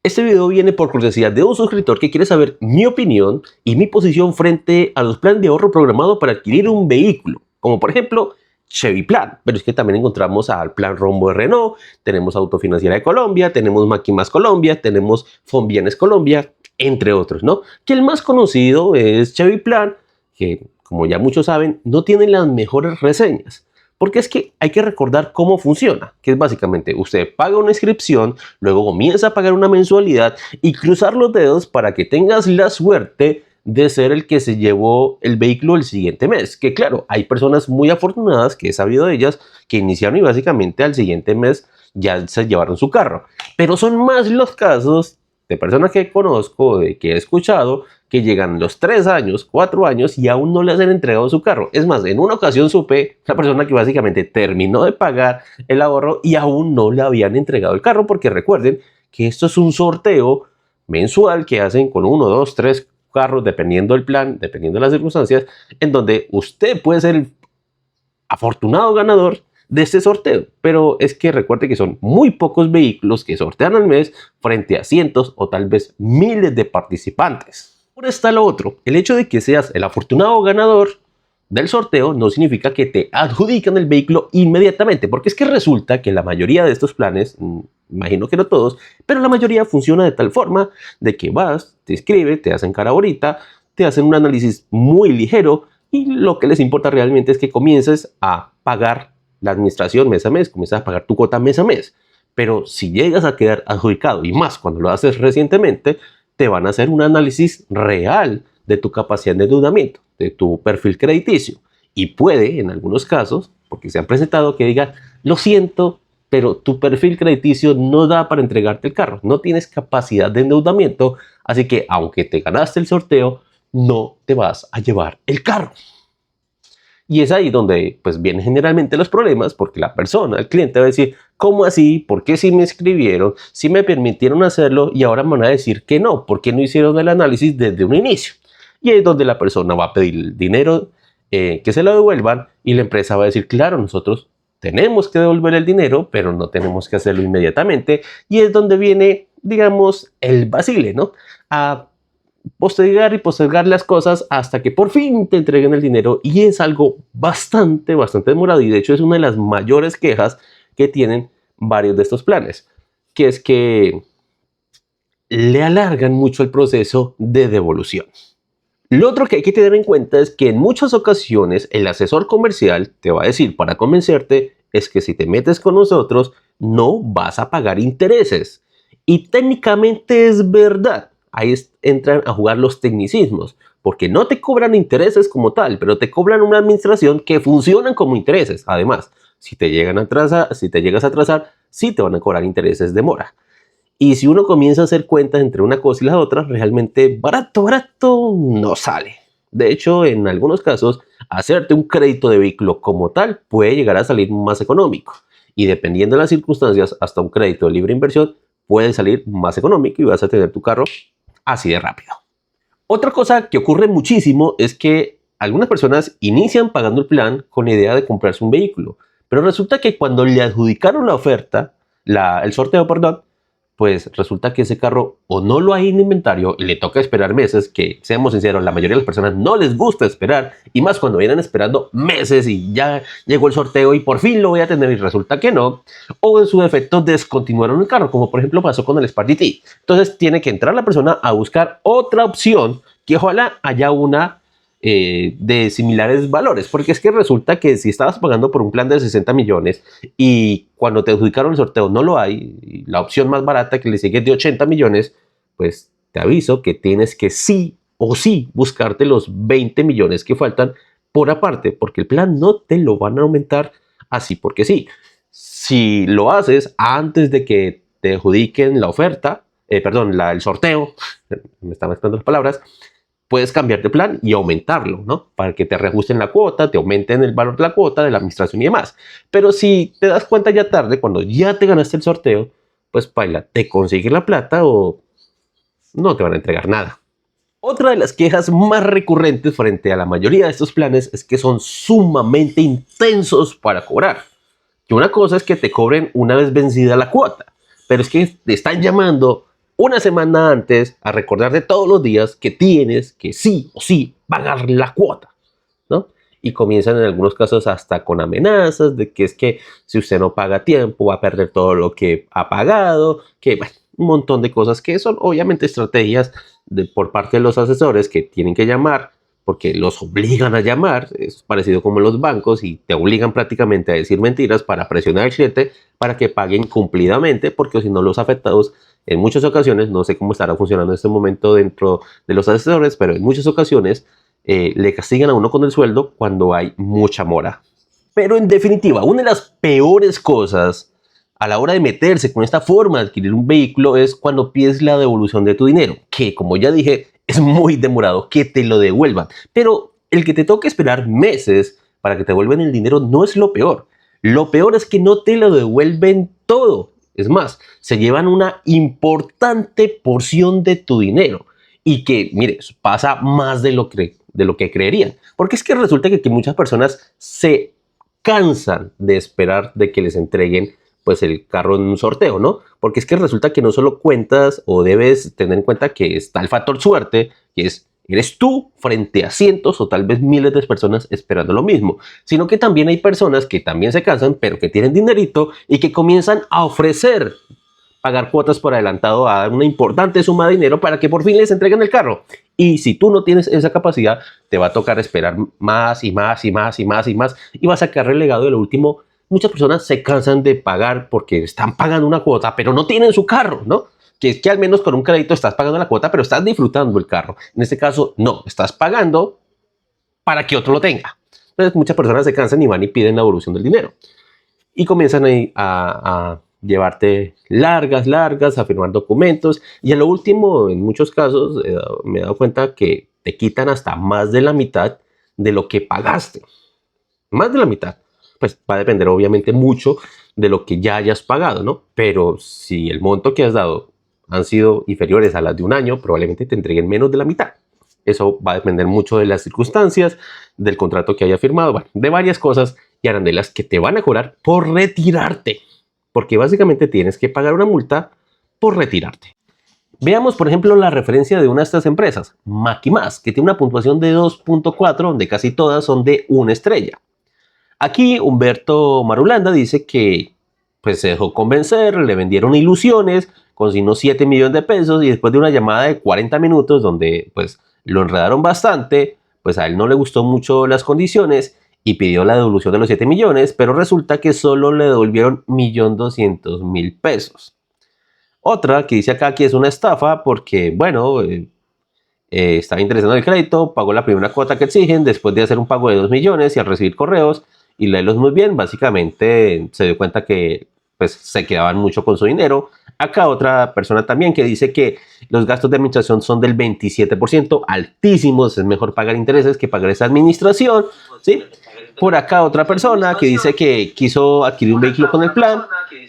Este video viene por cortesía de un suscriptor que quiere saber mi opinión y mi posición frente a los planes de ahorro programado para adquirir un vehículo, como por ejemplo Chevy Plan, pero es que también encontramos al Plan Rombo de Renault, tenemos Autofinanciera de Colombia, tenemos Maquimas Colombia, tenemos Fonbienes Colombia, entre otros, ¿no? Que el más conocido es Chevy Plan, que como ya muchos saben, no tiene las mejores reseñas. Porque es que hay que recordar cómo funciona, que es básicamente usted paga una inscripción, luego comienza a pagar una mensualidad y cruzar los dedos para que tengas la suerte de ser el que se llevó el vehículo el siguiente mes. Que claro, hay personas muy afortunadas, que he sabido de ellas, que iniciaron y básicamente al siguiente mes ya se llevaron su carro. Pero son más los casos de personas que conozco, de que he escuchado, que llegan los 3 años, 4 años y aún no les han entregado su carro. Es más, en una ocasión supe una persona que básicamente terminó de pagar el ahorro y aún no le habían entregado el carro, porque recuerden que esto es un sorteo mensual que hacen con 1, 2, 3 carros, dependiendo del plan, dependiendo de las circunstancias, en donde usted puede ser el afortunado ganador de este sorteo. Pero es que recuerde que son muy pocos vehículos que sortean al mes frente a cientos o tal vez miles de participantes. Ahora está lo otro, el hecho de que seas el afortunado ganador del sorteo no significa que te adjudican el vehículo inmediatamente, porque es que resulta que la mayoría de estos planes, imagino que no todos, pero la mayoría funciona de tal forma de que vas, te inscribes, te hacen cara bonita, te hacen un análisis muy ligero y lo que les importa realmente es que comiences a pagar la administración mes a mes, comienzas a pagar tu cuota mes a mes. Pero si llegas a quedar adjudicado, y más cuando lo haces recientemente, te van a hacer un análisis real de tu capacidad de endeudamiento, de tu perfil crediticio. Y puede, en algunos casos, porque se han presentado, que digan, lo siento, pero tu perfil crediticio no da para entregarte el carro. No tienes capacidad de endeudamiento, así que aunque te ganaste el sorteo, no te vas a llevar el carro. Y es ahí donde pues vienen generalmente los problemas, porque la persona, el cliente va a decir, ¿cómo así? ¿Por qué sí me escribieron? ¿Sí me permitieron hacerlo? Y ahora me van a decir que no, ¿por qué no hicieron el análisis desde un inicio? Y ahí es donde la persona va a pedir el dinero, que se lo devuelvan, y la empresa va a decir, claro, nosotros tenemos que devolver el dinero, pero no tenemos que hacerlo inmediatamente. Y es donde viene, digamos, el vacile, ¿no? A postergar y postergar las cosas hasta que por fin te entreguen el dinero, y es algo bastante demorado, y de hecho es una de las mayores quejas que tienen varios de estos planes, que es que le alargan mucho el proceso de devolución. Lo otro que hay que tener en cuenta es que en muchas ocasiones el asesor comercial te va a decir, para convencerte, es que si te metes con nosotros no vas a pagar intereses, y técnicamente es verdad. Ahí entran a jugar los tecnicismos, porque no te cobran intereses como tal, pero te cobran una administración que funcionan como intereses. Además, si te llegas a atrasar, sí te van a cobrar intereses de mora. Y si uno comienza a hacer cuentas entre una cosa y la otra, realmente barato no sale. De hecho, en algunos casos, hacerte un crédito de vehículo como tal puede llegar a salir más económico. Y dependiendo de las circunstancias, hasta un crédito de libre inversión puede salir más económico y vas a tener tu carro así de rápido. Otra cosa que ocurre muchísimo es que algunas personas inician pagando el plan con la idea de comprarse un vehículo, pero resulta que cuando le adjudicaron la oferta, el sorteo, perdón, pues resulta que ese carro o no lo hay en inventario y le toca esperar meses, que seamos sinceros, la mayoría de las personas no les gusta esperar, y más cuando vienen esperando meses y ya llegó el sorteo y por fin lo voy a tener y resulta que no, o en su defecto descontinuaron el carro, como por ejemplo pasó con el Smart GT. Entonces tiene que entrar la persona a buscar otra opción, que ojalá haya una de similares valores, porque es que resulta que si estabas pagando por un plan de 60 millones y cuando te adjudicaron el sorteo no lo hay, y la opción más barata que le sigue es de 80 millones, pues te aviso que tienes que sí o sí buscarte los 20 millones que faltan por aparte, porque el plan no te lo van a aumentar así porque sí. Si lo haces antes de que te adjudiquen la oferta, el sorteo, me están mezclando las palabras, puedes cambiar de plan y aumentarlo, ¿no? Para que te reajusten la cuota, te aumenten el valor de la cuota, de la administración y demás. Pero si te das cuenta ya tarde, cuando ya te ganaste el sorteo, pues paila, te consiguen la plata o no te van a entregar nada. Otra de las quejas más recurrentes frente a la mayoría de estos planes es que son sumamente intensos para cobrar. Que una cosa es que te cobren una vez vencida la cuota, pero es que te están llamando una semana antes a recordarte todos los días que tienes que sí o sí pagar la cuota, ¿no? Y comienzan en algunos casos hasta con amenazas de que es que si usted no paga a tiempo va a perder todo lo que ha pagado, que bueno, un montón de cosas que son obviamente estrategias por parte de los asesores que tienen que llamar porque los obligan a llamar, es parecido como los bancos y te obligan prácticamente a decir mentiras para presionar al cliente para que paguen cumplidamente, porque si no los afectados en muchas ocasiones, no sé cómo estará funcionando en este momento dentro de los asesores, pero en muchas ocasiones le castigan a uno con el sueldo cuando hay mucha mora. Pero en definitiva, una de las peores cosas a la hora de meterse con esta forma de adquirir un vehículo es cuando pides la devolución de tu dinero, que como ya dije, es muy demorado que te lo devuelvan. Pero el que te toque esperar meses para que te devuelvan el dinero no es lo peor. Lo peor es que no te lo devuelven todo. Es más, se llevan una importante porción de tu dinero. Y que, mire, pasa más de lo que creerían. Porque es que resulta que muchas personas se cansan de esperar de que les entreguen pues el carro en un sorteo, ¿no? Porque es que resulta que no solo cuentas o debes tener en cuenta que está el factor suerte, que es eres tú frente a cientos o tal vez miles de personas esperando lo mismo, sino que también hay personas que también se cansan, pero que tienen dinerito y que comienzan a ofrecer pagar cuotas por adelantado, a dar una importante suma de dinero para que por fin les entreguen el carro. Y si tú no tienes esa capacidad, te va a tocar esperar más y más y más y más y más y vas a quedar relegado de lo último. Muchas personas se cansan de pagar porque están pagando una cuota, pero no tienen su carro, ¿no? Que es que al menos con un crédito estás pagando la cuota, pero estás disfrutando el carro. En este caso, no, estás pagando para que otro lo tenga. Entonces, muchas personas se cansan y van y piden la devolución del dinero. Y comienzan a llevarte largas, a firmar documentos. Y a lo último, en muchos casos, me he dado cuenta que te quitan hasta más de la mitad de lo que pagaste. Más de la mitad. Pues va a depender obviamente mucho de lo que ya hayas pagado, ¿no? Pero si el monto que has dado han sido inferiores a las de un año, probablemente te entreguen menos de la mitad. Eso va a depender mucho de las circunstancias, del contrato que haya firmado, bueno, de varias cosas y arandelas que te van a cobrar por retirarte. Porque básicamente tienes que pagar una multa por retirarte. Veamos, por ejemplo, la referencia de una de estas empresas, Maquimás, que tiene una puntuación de 2.4, donde casi todas son de 1 estrella. Aquí Humberto Marulanda dice que pues, se dejó convencer, le vendieron ilusiones, consignó 7 millones de pesos y después de una llamada de 40 minutos donde pues, lo enredaron bastante, pues a él no le gustó mucho las condiciones y pidió la devolución de los 7 millones, pero resulta que solo le devolvieron 1.200.000 pesos. Otra que dice acá que es una estafa porque, bueno, estaba interesado en el crédito, pagó la primera cuota que exigen después de hacer un pago de 2 millones y al recibir correos y leerlos muy bien, básicamente se dio cuenta que pues, se quedaban mucho con su dinero. Acá otra persona también que dice que los gastos de administración son del 27%, altísimos, es mejor pagar intereses que pagar esa administración, ¿sí? Por acá otra persona que dice que quiso adquirir un vehículo con el plan,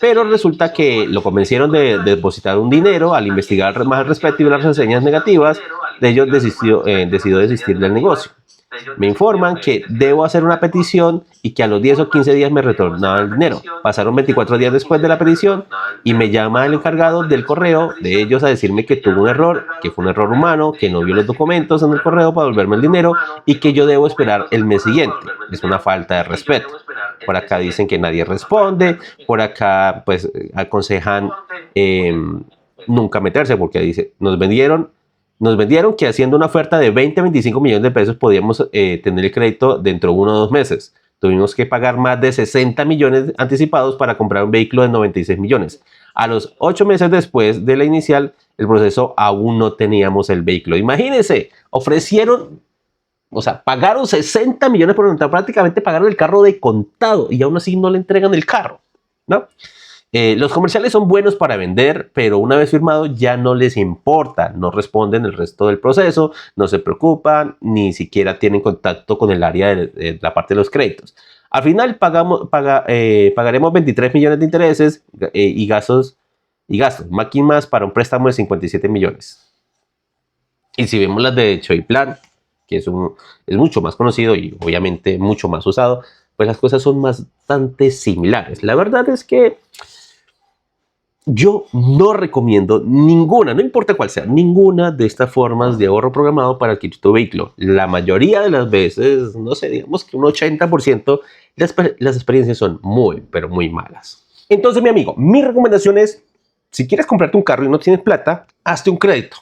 pero resulta que lo convencieron de depositar un dinero. Al investigar más al respecto y ver las reseñas negativas, de ellos decidió desistir del negocio. Me informan que debo hacer una petición y que a los 10 o 15 días me retornaban el dinero. Pasaron 24 días después de la petición y me llama el encargado del correo de ellos a decirme que tuvo un error, que fue un error humano, que no vio los documentos en el correo para devolverme el dinero y que yo debo esperar el mes siguiente. Es una falta de respeto. Por acá dicen que nadie responde, por acá pues aconsejan nunca meterse porque dice, nos vendieron que haciendo una oferta de 20 a 25 millones de pesos podíamos tener el crédito dentro de 1 o 2 meses. Tuvimos que pagar más de 60 millones anticipados para comprar un vehículo de 96 millones. A los 8 meses después de la inicial, el proceso aún no teníamos el vehículo. Imagínense, pagaron 60 millones por montar, prácticamente pagaron el carro de contado y aún así no le entregan el carro, ¿no? Los comerciales son buenos para vender, pero una vez firmado ya no les importa, no responden el resto del proceso, no se preocupan, ni siquiera tienen contacto con el área de la parte de los créditos. Al final pagaremos 23 millones de intereses y gastos. Maquimás para un préstamo de 57 millones. Y si vemos las de Choiplan, que es mucho más conocido y obviamente mucho más usado, pues las cosas son bastante similares. La verdad es que yo no recomiendo ninguna, no importa cuál sea, ninguna de estas formas de ahorro programado para adquirir tu vehículo. La mayoría de las veces, no sé, digamos que un 80%, las experiencias son muy, pero muy malas. Entonces, mi amigo, mi recomendación es, si quieres comprarte un carro y no tienes plata, hazte un crédito.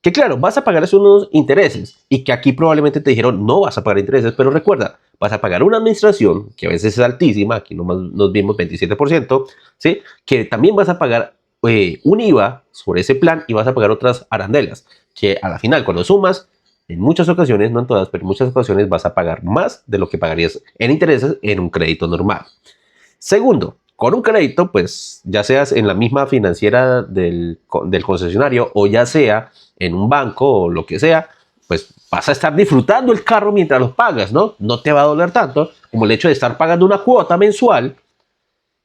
Que claro, vas a pagar unos intereses y que aquí probablemente te dijeron no vas a pagar intereses, pero recuerda, vas a pagar una administración que a veces es altísima, aquí nomás nos vimos 27%, ¿sí? Que también vas a pagar un IVA sobre ese plan y vas a pagar otras arandelas, que a la final cuando sumas, en muchas ocasiones, no en todas, pero en muchas ocasiones vas a pagar más de lo que pagarías en intereses en un crédito normal. Segundo, con un crédito, pues ya seas en la misma financiera del concesionario o ya sea en un banco o lo que sea, pues vas a estar disfrutando el carro mientras lo pagas, ¿no? No te va a doler tanto como el hecho de estar pagando una cuota mensual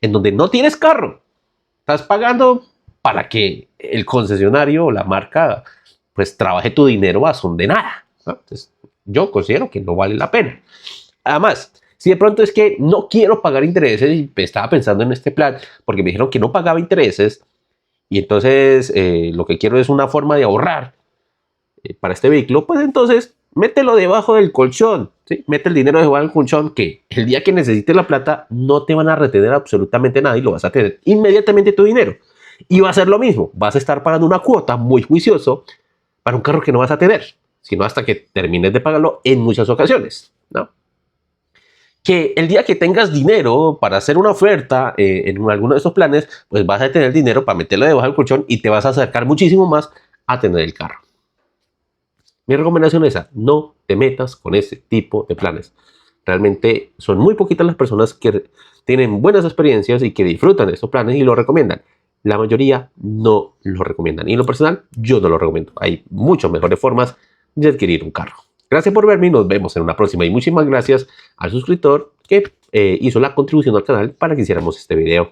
en donde no tienes carro. Estás pagando para que el concesionario o la marca pues trabaje tu dinero a son de nada, ¿no? Entonces, yo considero que no vale la pena. Además, si de pronto es que no quiero pagar intereses y estaba pensando en este plan porque me dijeron que no pagaba intereses y entonces lo que quiero es una forma de ahorrar para este vehículo, pues entonces mételo debajo del colchón, ¿sí? Mete el dinero debajo del colchón que el día que necesites la plata no te van a retener absolutamente nada y lo vas a tener inmediatamente tu dinero. Y va a ser lo mismo, vas a estar pagando una cuota muy juicioso para un carro que no vas a tener, sino hasta que termines de pagarlo en muchas ocasiones, ¿no? Que el día que tengas dinero para hacer una oferta en alguno de estos planes, pues vas a tener dinero para meterlo debajo del colchón y te vas a acercar muchísimo más a tener el carro. Mi recomendación es esa, no te metas con ese tipo de planes. Realmente son muy poquitas las personas que tienen buenas experiencias y que disfrutan de estos planes y lo recomiendan. La mayoría no lo recomiendan. Y en lo personal, yo no lo recomiendo. Hay muchas mejores formas de adquirir un carro. Gracias por verme y nos vemos en una próxima. Y muchísimas gracias al suscriptor que hizo la contribución al canal para que hiciéramos este video.